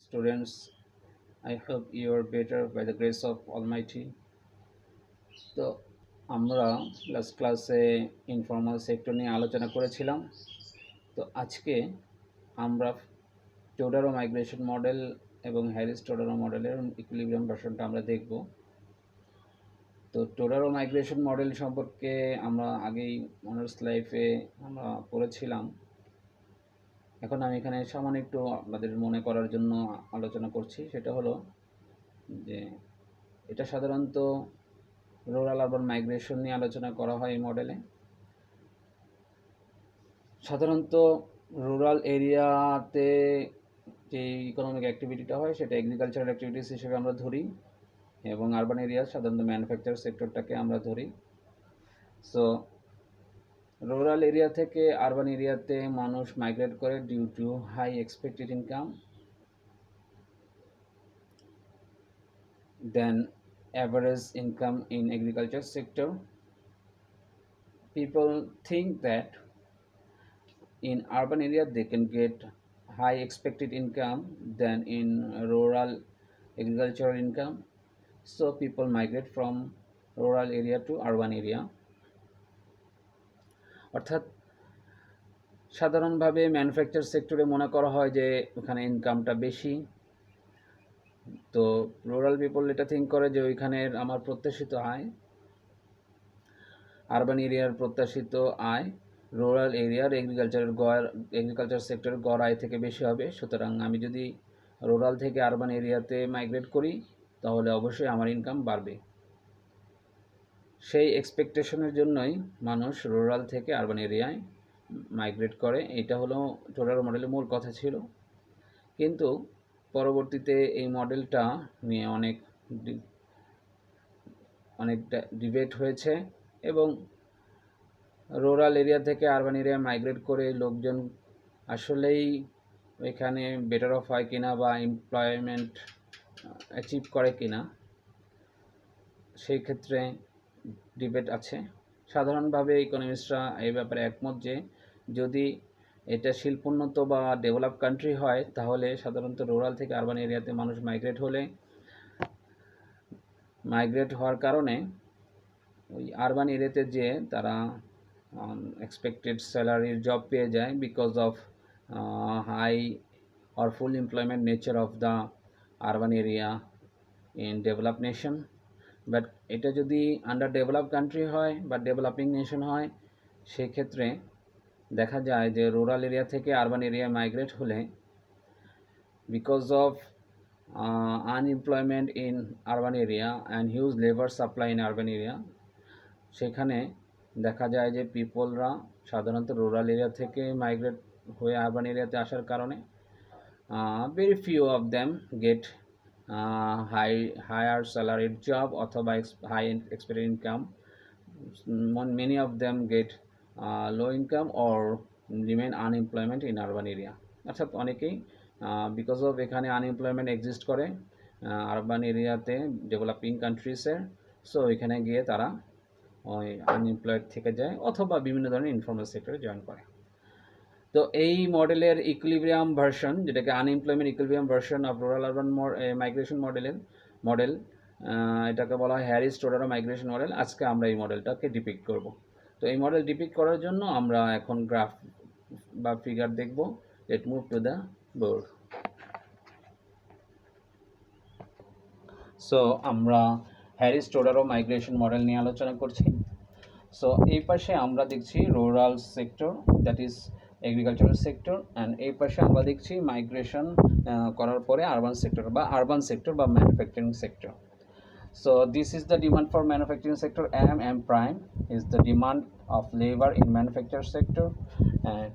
students. I hope you are better by the grace of Almighty. তো আমরা last ক্লাসে informal sector নিয়ে আলোচনা করেছিলাম। তো আজকে আমরা টোডারো মাইগ্রেশন মডেল এবং হ্যারিস টোডারো মডেলের ইকুইলিব্রিয়াম ভার্সনটা আমরা দেখব। তো টোডারো মাইগ্রেশন মডেল সম্পর্কে আমরা আগেই অনার্স লাইফে আমরা পড়েছিলাম। এখন আমি এখানে সামান্য একটু আপনাদের মনে করার জন্য আলোচনা করছি। সেটা হলো যে এটা সাধারণত রুরাল আরবান মাইগ্রেশন নিয়ে আলোচনা করা হয় এই মডেলে। সাধারণত রুরাল এরিয়াতে যে ইকোনমিক অ্যাক্টিভিটিটা হয় সেটা এগ্রিকালচারাল অ্যাক্টিভিটিস হিসেবে আমরা ধরি, এবং আরবান এরিয়া সাধারণত ম্যানুফ্যাকচার সেক্টরটাকে আমরা ধরি। সো রুরাল এরিয়া থেকে আরবান এরিয়াতে মানুষ মাইগ্রেট করে due to high expected income, then average income in agriculture sector. People think that in urban area they can get high expected income than in rural agricultural income, so people migrate from rural area to urban area. অর্থাৎ সাধারণভাবে manufacture সেক্টরে মনে করা হয় যে ওখানে ইনকামটা বেশি, তো রুরাল পিপল এটা থিঙ্ক করে যে ওইখানের আমার প্রত্যাশিত আয়, আরবান এরিয়ার প্রত্যাশিত আয় রুরাল এরিয়ার এগ্রিকালচার সেক্টরের গড় আয় থেকে বেশি হবে। সুতরাং আমি যদি রুরাল থেকে আরবান এরিয়াতে মাইগ্রেট করি তাহলে অবশ্যই আমার ইনকাম বাড়বে। সেই এক্সপেকটেশনের জন্যই মানুষ রুরাল থেকে আরবান এরিয়ায় মাইগ্রেট করে। এটা হলো টোডারো মডেলের মূল কথা ছিল। কিন্তু পরবর্তীতে এই মডেলটা নিয়ে অনেকটা ডিবেট হয়েছে, এবং রুরাল এরিয়া থেকে আরবান এরিয়া মাইগ্রেট করে লোকজন আসলেই এখানে বেটার অফ হয় কিনা বা এমপ্লয়মেন্ট অ্যাচিভ করে কিনা, সেই ক্ষেত্রে ডিবেট আছে। সাধারণভাবে ইকোনমিস্টরা এই ব্যাপারে একমত যে যদি এটা শিল্পোন্নত বা ডেভেলপ কান্ট্রি হয় তাহলে সাধারণত রুরাল থেকে আরবান এরিয়াতে মানুষ মাইগ্রেট হওয়ার কারণে ওই আরবান এরিয়াতে যে তারা expected salary job পেয়ে যায় because of high or full employment nature of the urban area in developed nation. But এটা যদি আন্ডার ডেভেলপ কান্ট্রি হয় বা ডেভেলপিং নেশন হয়, সেক্ষেত্রে দেখা যায় যে রুরাল এরিয়া থেকে আরবান এরিয়া মাইগ্রেট হলে because of unemployment in urban area and huge labour supply in urban area, সেখানে দেখা যায় যে পিপলরা সাধারণত রুরাল এরিয়া থেকে মাইগ্রেট হয়ে আরবান এরিয়াতে আসার কারণে very few of them get higher salaried job অথবা high expected income, many of them get low income or remain unemployment in urban area. অর্থাৎ অনেকেই বিকজ অফ এখানে আনএমপ্লয়মেন্ট এক্সিস্ট করে আরবান এরিয়াতে ডেভেলপিং কান্ট্রিজের, সো এখানে গিয়ে তারা ওই আনএমপ্লয়েড থেকে যায় অথবা বিভিন্ন ধরনের ইনফর্মাল সেক্টরে জয়েন করে। তো এই মডেলের ইকুইলিব্রিয়াম ভার্সন, যেটাকে unemployment equilibrium version of rural urban migration model, এটাকে বলা হয় হ্যারিস টোডারো মাইগ্রেশন মডেল। আজকে আমরা এই মডেলটাকে ডিপিক্ট করব। তো এই মডেল ডিপিক্ট করার জন্য আমরা এখন গ্রাফ বা ফিগার দেখব। Let move to the board. So আমরা হ্যারিস টোডারো মাইগ্রেশন মডেল নিয়ে আলোচনা করছি। সো এই পাশে আমরা দেখছি rural sector, that is agricultural sector, and এই পাশে আমরা দেখছি মাইগ্রেশন করার পরে আরবান সেক্টর বা manufacturing sector. So this is the demand for manufacturing sector. M prime is the demand of labor in manufacturing sector, and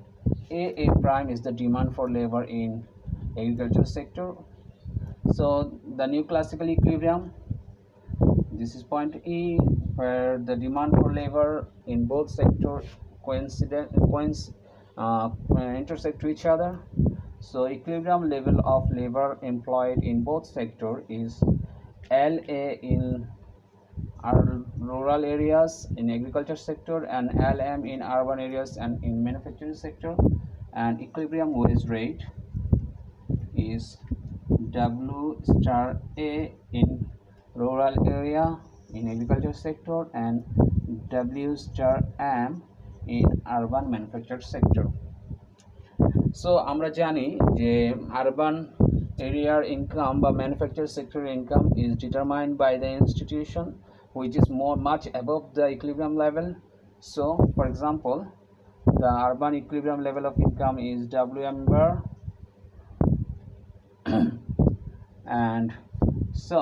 A prime is the demand for labor in agriculture sector. So the new classical equilibrium, this is point E, where the demand for labor in both sectors intersect to each other. So equilibrium level of labor employed in both sector is LA in rural areas in agriculture sector and LM in urban areas and in manufacturing sector, and equilibrium wage rate is W star A in rural area in agriculture sector and W star M in urban manufacturing sector. So আমরা জানি যে urban এরিয়ার income বা manufacture sector income is determined by the institution which is much above the equilibrium level. So for example, the urban equilibrium level of income is WM bar and so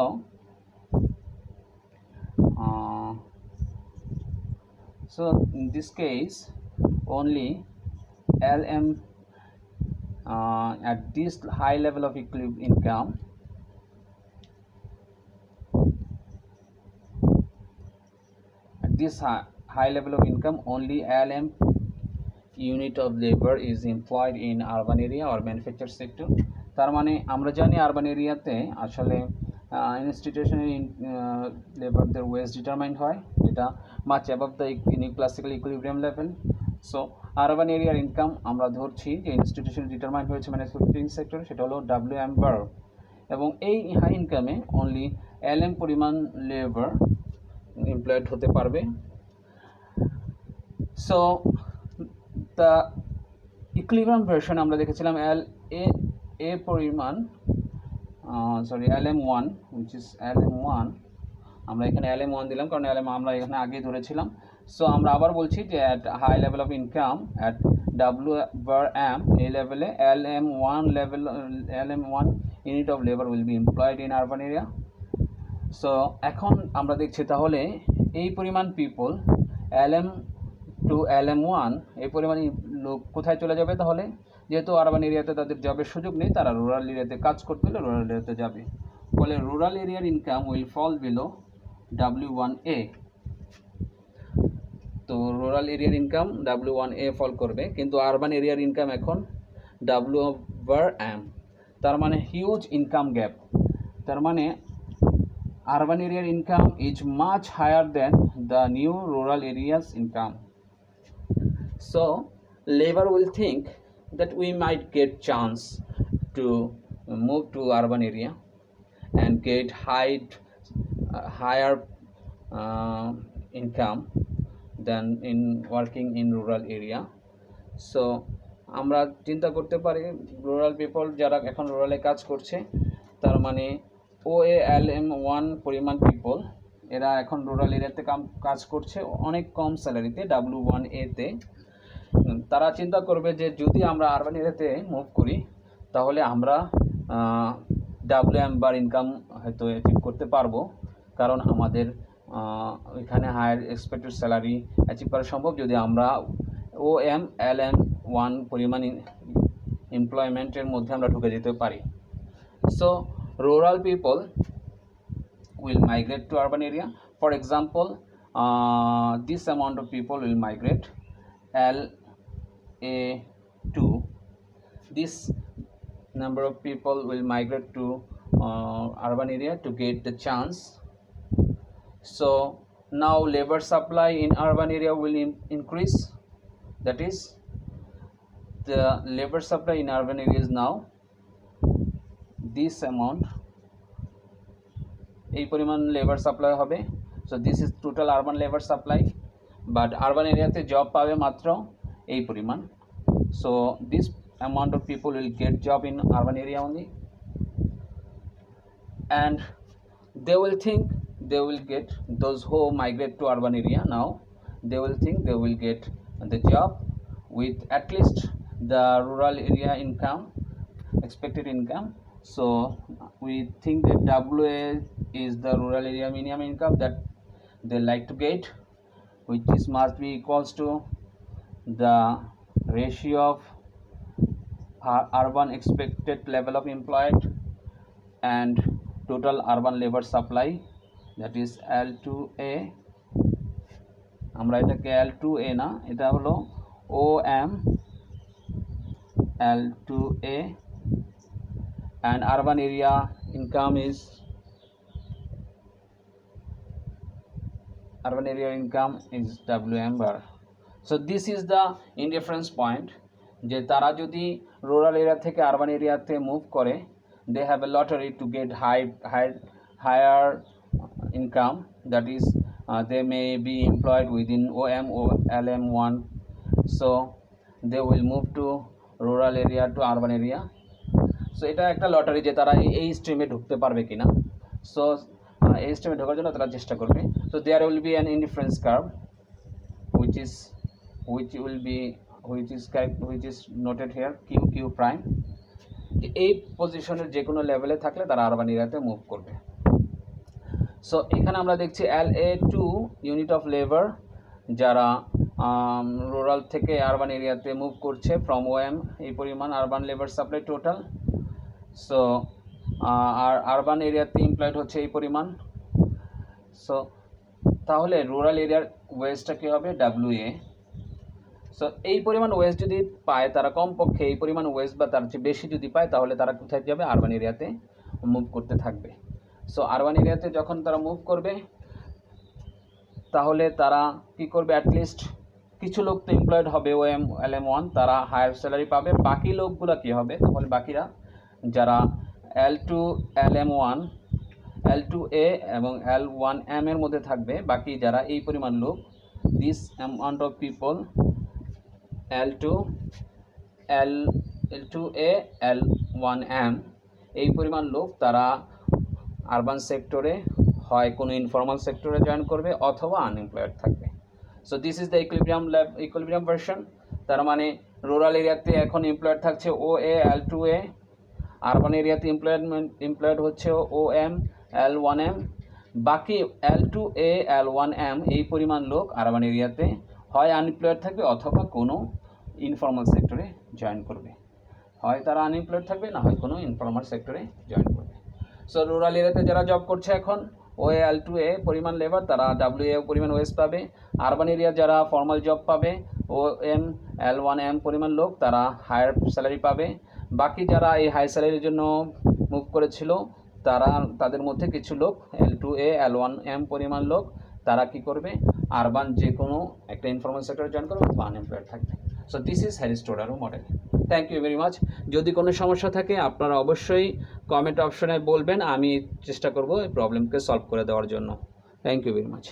in this case only LM at this high level of income high level of income only LM unit of labor is employed in urban area or manufacturing sector. তার মানে আমরা জানি urban এরিয়াতে আসলে institutional লেবারদের wedge determined হয়, এটা much above the classical equilibrium level. So urban এরিয়ার income আমরা ধরছি যে ইনস্টিটিউশন ডিটারমাইন্ড হয়েছে ম্যানুফ্যাকচারিং সেক্টর, সেটা হলো WM বার, এবং এই হাই ইনকামে অনলি LM পরিমাণ লেবার এমপ্লয়েড হতে পারবে। সো দ্য ইকুইলিব্রিয়াম ভার্সন আমরা দেখেছিলাম এ পরিমাণ LM1 which is LM1, আমরা এখানে LM1 দিলাম কারণ LM আমরা এখানে আগে ধরেছিলাম। সো আমরা আবার বলছি যে at high level of income at W/M এই লেভেলে LM1 unit of labour will be employed in urban area. So এখন আমরা দেখছি তাহলে এই পরিমাণ পিপল LM টু LM1 এই পরিমাণ লোক কোথায় চলে যাবে? তাহলে যেহেতু আরবান এরিয়াতে তাদের জবের সুযোগ নেই, তারা রুরাল এরিয়াতে কাজ করতে হলে রুরাল এরিয়াতে যাবে, ফলে রুরাল এরিয়ার income will fall below W1A। তো রুরাল এরিয়ার ইনকাম W1A ফল করবে, কিন্তু আরবান এরিয়ার ইনকাম এখন W/M, তার মানে হিউজ ইনকাম গ্যাপ। তার মানে urban area income is much higher than the new rural areas income. So labor will think that we might get chance to move to urban area and get higher income than in working in rural area. So আমরা চিন্তা করতে পারি rural people যারা এখন রুরালে কাজ করছে, তার মানে OALM1 পরিমাণ পিপল এরা এখন রুরাল এরিয়াতে কাজ করছে অনেক কম স্যালারিতে W1A-তে। তারা চিন্তা করবে যে যদি আমরা আরবান এরিয়াতে মুভ করি তাহলে আমরা WM বার ইনকাম হয়তো অ্যাচিভ করতে পারবো, কারণ আমাদের এখানে হায়ার এক্সপেক্টেড স্যালারি অ্যাচিভ করা সম্ভব যদি আমরা OMLM1 পরিমাণ এমপ্লয়মেন্টের মধ্যে আমরা ঢুকে যেতে পারি। So rural people will migrate to urban area. For example, this amount of people will migrate LA2. This number of people will migrate to urban area to get the chance. So now labor supply in urban area will increase. That is, the labor supply in urban area is now this amount, এই পরিমাণ labour supply হবে। So this is total urban labour supply, but urban এরিয়াতে job পাবে মাত্র এই পরিমাণ। So this amount of people will get job in urban area only, and they will think they will get, those who migrate to urban area now, they will think they will get the job with at least the rural area income, expected income. So we think that WA is the rural area minimum income that they like to get, which is must be equals to the ratio of urban expected level of employed and total urban labor supply, that is L2A. আমরা এটাকে L2A না, এটা হলো OM L2A, and urban area income is WM bar. So this is the indifference point, যে তারা যদি rural area থেকে urban এরিয়াতে মুভ করে they have a lottery to get higher income. That is, they may be employed within OM or LM1, so they will move to rural area to urban area. So এটা একটা lottery যে তারা এই স্ট্রিমে ঢুকতে পারবে কিনা। So এই স্ট্রিমে ঢোকার জন্য তারা চেষ্টা করবে। So there will be an indifference curve which is noted here QQ prime. এই পজিশনের যে কোনো লেভেলে থাকলে তারা আরবান এরিয়াতে মুভ করবে। সো এখানে আমরা দেখছি LA2 ইউনিট অফ লেবার যারা রুরাল থেকে আরবান এরিয়াতে মুভ করছে ফ্রম OM, এই পরিমাণ urban labour supply total. So আর আরবান এরিয়াতে এমপ্লয়েড হচ্ছে এই পরিমাণ। সো তাহলে রুরাল এরিয়ার ওয়েজটা কী হবে WA। সো এই পরিমাণ ওয়েজ যদি পায় তারা, কমপক্ষে এই পরিমাণ ওয়েজ বা তার চেয়ে বেশি যদি পায় তাহলে তারা কোথায় যাবে, আরবান এরিয়াতে মুভ করতে থাকবে। সো আরবান এরিয়াতে যখন তারা মুভ করবে তাহলে তারা কি করবে, অ্যাটলিস্ট কিছু লোক তো এমপ্লয়েড হবে OM LM1, তারা হায়ার স্যালারি পাবে। বাকি লোকগুলো কী হবে, তাহলে বাকিরা যারা L2 LM1 L2A এবং L1M এর মধ্যে থাকবে, বাকি যারা এই পরিমাণ লোক, this amount of people L2A L1M, এই পরিমাণ লোক তারা আরবান সেক্টরে হয় কোনো ইনফর্মাল সেক্টরে জয়েন করবে অথবা আনএমপ্লয়েড থাকবে। So this is the equilibrium version. তার মানে রুরাল এরিয়াতে এখন এমপ্লয়েড থাকছে OA L2A, আরবান এরিয়াতে এমপ্লয়েড হচ্ছে OM L1M, বাকি L2A L1M এই পরিমাণ লোক আরবান এরিয়াতে হয় আনএমপ্লয়েড থাকবে অথবা কোনো ইনফর্মাল সেক্টরে জয়েন করবে। হয় তারা আনএমপ্লয়েড থাকবে, না হয় কোনো ইনফর্মাল সেক্টরে জয়েন করবে। সো রুরাল এরিয়াতে যারা জব করছে এখন OA L2A পরিমাণ লেবার, তারা WA পরিমাণ ওয়েজ পাবে। আরবান এরিয়া যারা ফর্মাল জব পাবে OM L1M পরিমাণ লোক, তারা হায়ার স্যালারি পাবে। বাকি যারা এই হাই স্যালারির জন্য মুভ করেছিল তাদের মধ্যে কিছু লোক L2A L1M পরিমাণ লোক তারা কি করবে, আরবান যে কোনো একটা ইনফর্মাল সেক্টরে জয়েন করবে অথবা আনএমপ্লয়েড থাকবে। So this is Harris Todaro model. Thank you very much. যদি কোনো সমস্যা থাকে আপনারা অবশ্যই কমেন্ট অপশনে বলবেন, আমি চেষ্টা করব এই প্রবলেমকে সলভ করে দেওয়ার জন্য। Thank you very much.